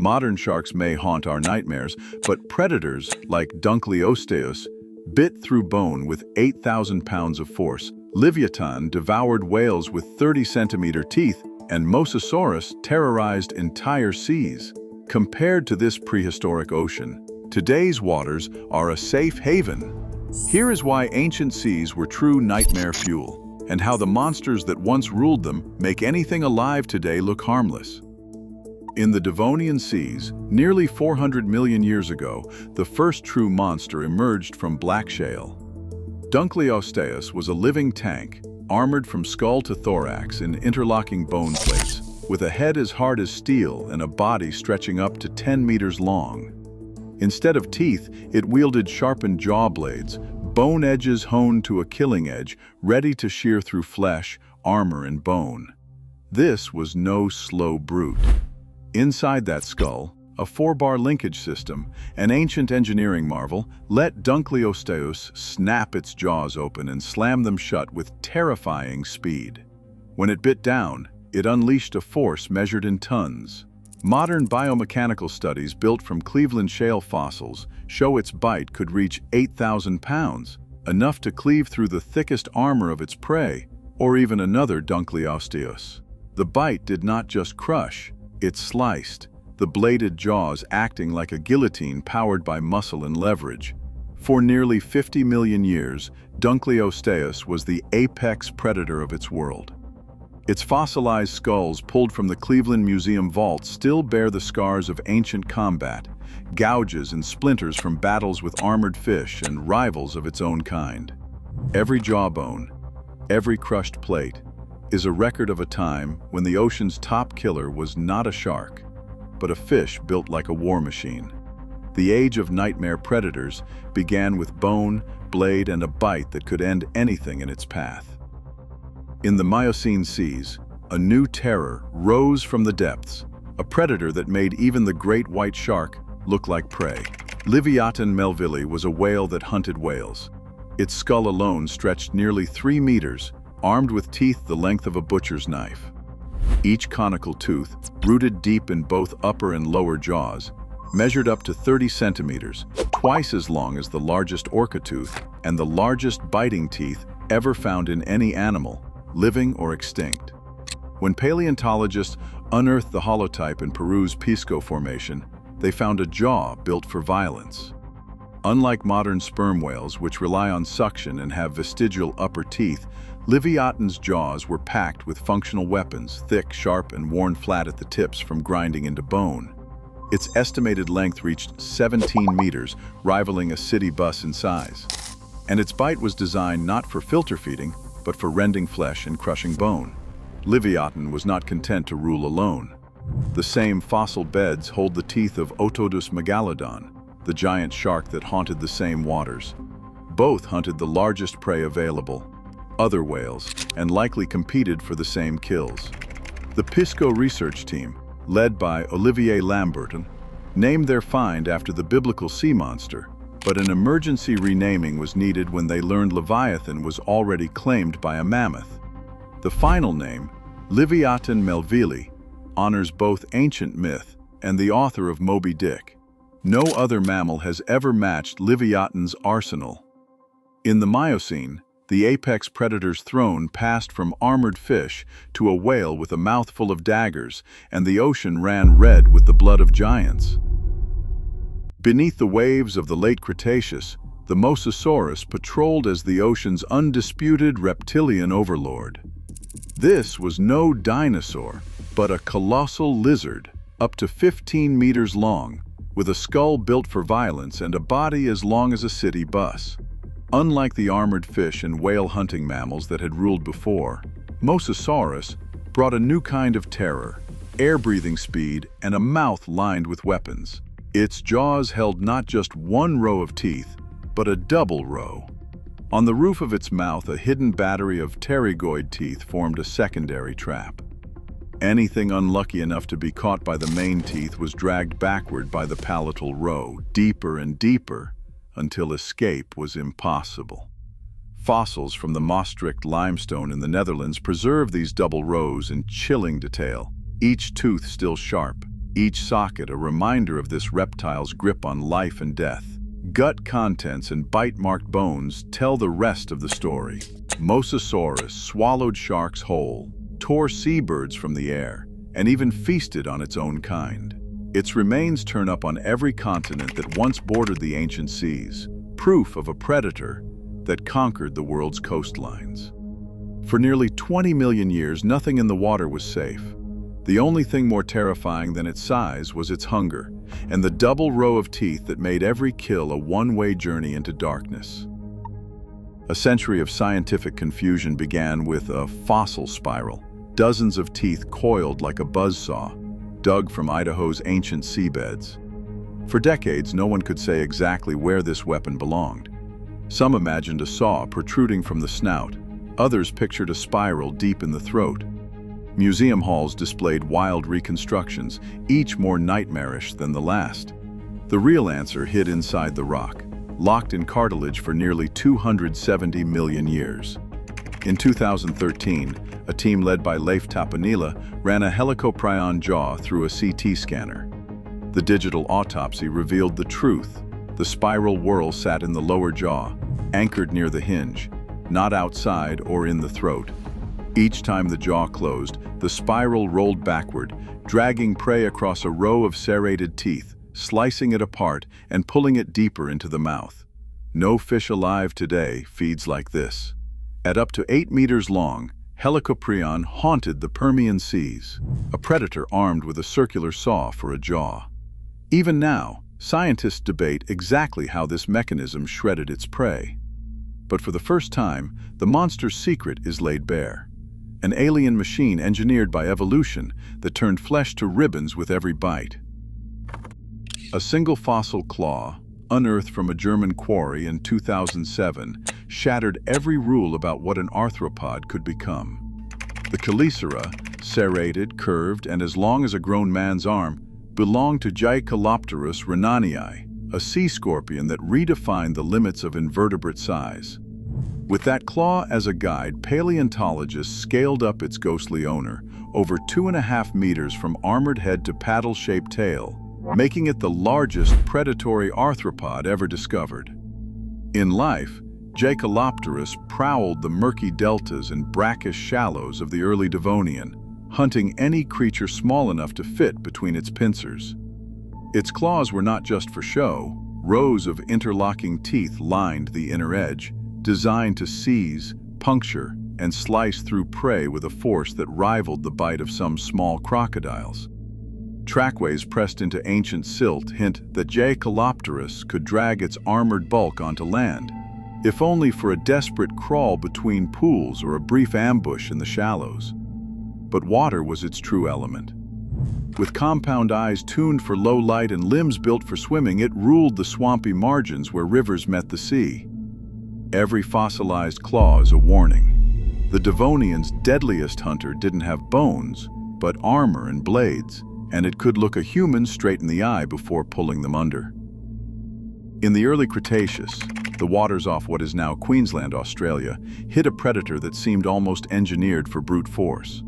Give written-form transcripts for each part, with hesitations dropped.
Modern sharks may haunt our nightmares, but predators like Dunkleosteus bit through bone with 8,000 pounds of force. Leviathan devoured whales with 30-centimeter teeth, and Mosasaurus terrorized entire seas. Compared to this prehistoric ocean, today's waters are a safe haven. Here is why ancient seas were true nightmare fuel, and how the monsters that once ruled them make anything alive today look harmless. In the Devonian seas, nearly 400 million years ago, the first true monster emerged from black shale. Dunkleosteus was a living tank, armored from skull to thorax in interlocking bone plates, with a head as hard as steel and a body stretching up to 10 meters long. Instead of teeth, it wielded sharpened jaw blades, bone edges honed to a killing edge, ready to shear through flesh, armor, and bone. This was no slow brute. Inside that skull, a 4-bar linkage system, an ancient engineering marvel, let Dunkleosteus snap its jaws open and slam them shut with terrifying speed. When it bit down, it unleashed a force measured in tons. Modern biomechanical studies built from Cleveland shale fossils show its bite could reach 8,000 pounds, enough to cleave through the thickest armor of its prey, or even another Dunkleosteus. The bite did not just crush, it sliced, the bladed jaws acting like a guillotine powered by muscle and leverage. For nearly 50 million years, Dunkleosteus was the apex predator of its world. Its fossilized skulls pulled from the Cleveland Museum vault still bear the scars of ancient combat, gouges and splinters from battles with armored fish and rivals of its own kind. Every jawbone, every crushed plate, is a record of a time when the ocean's top killer was not a shark, but a fish built like a war machine. The age of nightmare predators began with bone, blade, and a bite that could end anything in its path. In the Miocene seas, a new terror rose from the depths, a predator that made even the great white shark look like prey. Leviathan melvillei was a whale that hunted whales. Its skull alone stretched nearly 3 meters, armed with teeth the length of a butcher's knife. Each conical tooth, rooted deep in both upper and lower jaws, measured up to 30 centimeters, twice as long as the largest orca tooth and the largest biting teeth ever found in any animal, living or extinct. When paleontologists unearthed the holotype in Peru's Pisco Formation, they found a jaw built for violence. Unlike modern sperm whales, which rely on suction and have vestigial upper teeth, Leviathan's jaws were packed with functional weapons, thick, sharp, and worn flat at the tips from grinding into bone. Its estimated length reached 17 meters, rivaling a city bus in size. And its bite was designed not for filter feeding, but for rending flesh and crushing bone. Leviathan was not content to rule alone. The same fossil beds hold the teeth of Otodus megalodon, the giant shark that haunted the same waters. Both hunted the largest prey available, other whales, and likely competed for the same kills. The Pisco research team, led by Olivier Lamberton, named their find after the biblical sea monster, but an emergency renaming was needed when they learned Leviathan was already claimed by a mammoth. The final name, Leviathan melvillei, honors both ancient myth and the author of Moby Dick. No other mammal has ever matched Leviathan's arsenal. In the Miocene, the apex predator's throne passed from armored fish to a whale with a mouthful of daggers, and the ocean ran red with the blood of giants. Beneath the waves of the late Cretaceous, the Mosasaurus patrolled as the ocean's undisputed reptilian overlord. This was no dinosaur, but a colossal lizard, up to 15 meters long, with a skull built for violence and a body as long as a city bus. Unlike the armored fish and whale hunting mammals that had ruled before, Mosasaurus brought a new kind of terror, air-breathing speed, and a mouth lined with weapons. Its jaws held not just one row of teeth, but a double row. On the roof of its mouth, a hidden battery of pterygoid teeth formed a secondary trap. Anything unlucky enough to be caught by the main teeth was dragged backward by the palatal row, deeper and deeper, until escape was impossible. Fossils from the Maastricht limestone in the Netherlands preserve these double rows in chilling detail, each tooth still sharp, each socket a reminder of this reptile's grip on life and death. Gut contents and bite-marked bones tell the rest of the story. Mosasaurus swallowed sharks whole, tore seabirds from the air, and even feasted on its own kind. Its remains turn up on every continent that once bordered the ancient seas, proof of a predator that conquered the world's coastlines. For nearly 20 million years, nothing in the water was safe. The only thing more terrifying than its size was its hunger, and the double row of teeth that made every kill a one-way journey into darkness. A century of scientific confusion began with a fossil spiral, dozens of teeth coiled like a buzzsaw, dug from Idaho's ancient seabeds. For decades, no one could say exactly where this weapon belonged. Some imagined a saw protruding from the snout, others pictured a spiral deep in the throat. Museum halls displayed wild reconstructions, each more nightmarish than the last. The real answer hid inside the rock, locked in cartilage for nearly 270 million years. In 2013, a team led by Leif Tapanila ran a helicoprion jaw through a CT scanner. The digital autopsy revealed the truth. The spiral whorl sat in the lower jaw, anchored near the hinge, not outside or in the throat. Each time the jaw closed, the spiral rolled backward, dragging prey across a row of serrated teeth, slicing it apart and pulling it deeper into the mouth. No fish alive today feeds like this. At up to 8 meters long, helicoprion haunted the Permian seas, a predator armed with a circular saw for a jaw. Even now, scientists debate exactly how this mechanism shredded its prey. But for the first time, the monster's secret is laid bare. An alien machine engineered by evolution that turned flesh to ribbons with every bite. A single fossil claw, unearthed from a German quarry in 2007, shattered every rule about what an arthropod could become. The chelicera, serrated, curved, and as long as a grown man's arm, belonged to Gycalopterus rhenanii, a sea scorpion that redefined the limits of invertebrate size. With that claw as a guide, paleontologists scaled up its ghostly owner, over 2.5 meters from armored head to paddle-shaped tail, making it the largest predatory arthropod ever discovered. In life, Gycalopterus prowled the murky deltas and brackish shallows of the early Devonian, hunting any creature small enough to fit between its pincers. Its claws were not just for show. Rows of interlocking teeth lined the inner edge, designed to seize, puncture, and slice through prey with a force that rivaled the bite of some small crocodiles. Trackways pressed into ancient silt hint that Gycalopterus could drag its armored bulk onto land, if only for a desperate crawl between pools or a brief ambush in the shallows. But water was its true element. With compound eyes tuned for low light and limbs built for swimming, it ruled the swampy margins where rivers met the sea. Every fossilized claw is a warning. The Devonian's deadliest hunter didn't have bones, but armor and blades, and it could look a human straight in the eye before pulling them under. In the early Cretaceous, the waters off what is now Queensland, Australia, hid a predator that seemed almost engineered for brute force.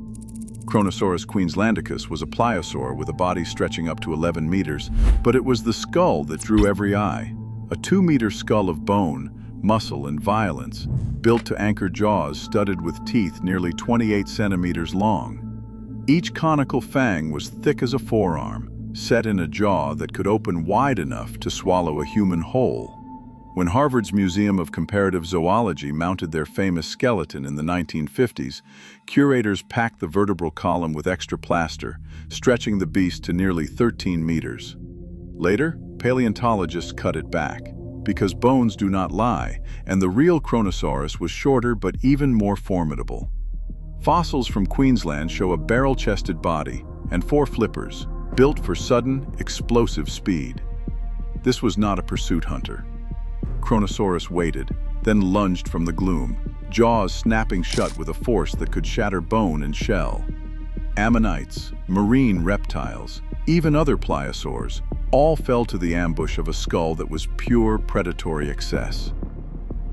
Kronosaurus queenslandicus was a pliosaur with a body stretching up to 11 meters, but it was the skull that drew every eye. A 2-meter skull of bone, muscle, and violence, built to anchor jaws studded with teeth nearly 28 centimeters long. Each conical fang was thick as a forearm, set in a jaw that could open wide enough to swallow a human whole. When Harvard's Museum of Comparative Zoology mounted their famous skeleton in the 1950s, curators packed the vertebral column with extra plaster, stretching the beast to nearly 13 meters. Later, paleontologists cut it back, because bones do not lie, and the real Kronosaurus was shorter but even more formidable. Fossils from Queensland show a barrel-chested body and 4 flippers, built for sudden, explosive speed. This was not a pursuit hunter. Kronosaurus waited, then lunged from the gloom, jaws snapping shut with a force that could shatter bone and shell. Ammonites, marine reptiles, even other pliosaurs, all fell to the ambush of a skull that was pure predatory excess.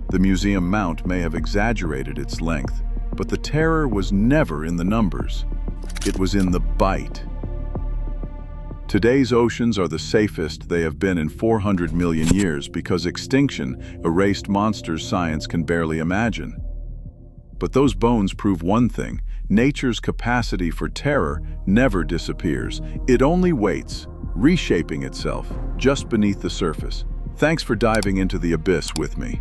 The museum mount may have exaggerated its length, but the terror was never in the numbers. It was in the bite. Today's oceans are the safest they have been in 400 million years because extinction erased monsters science can barely imagine. But those bones prove one thing: nature's capacity for terror never disappears. It only waits, reshaping itself just beneath the surface. Thanks for diving into the abyss with me.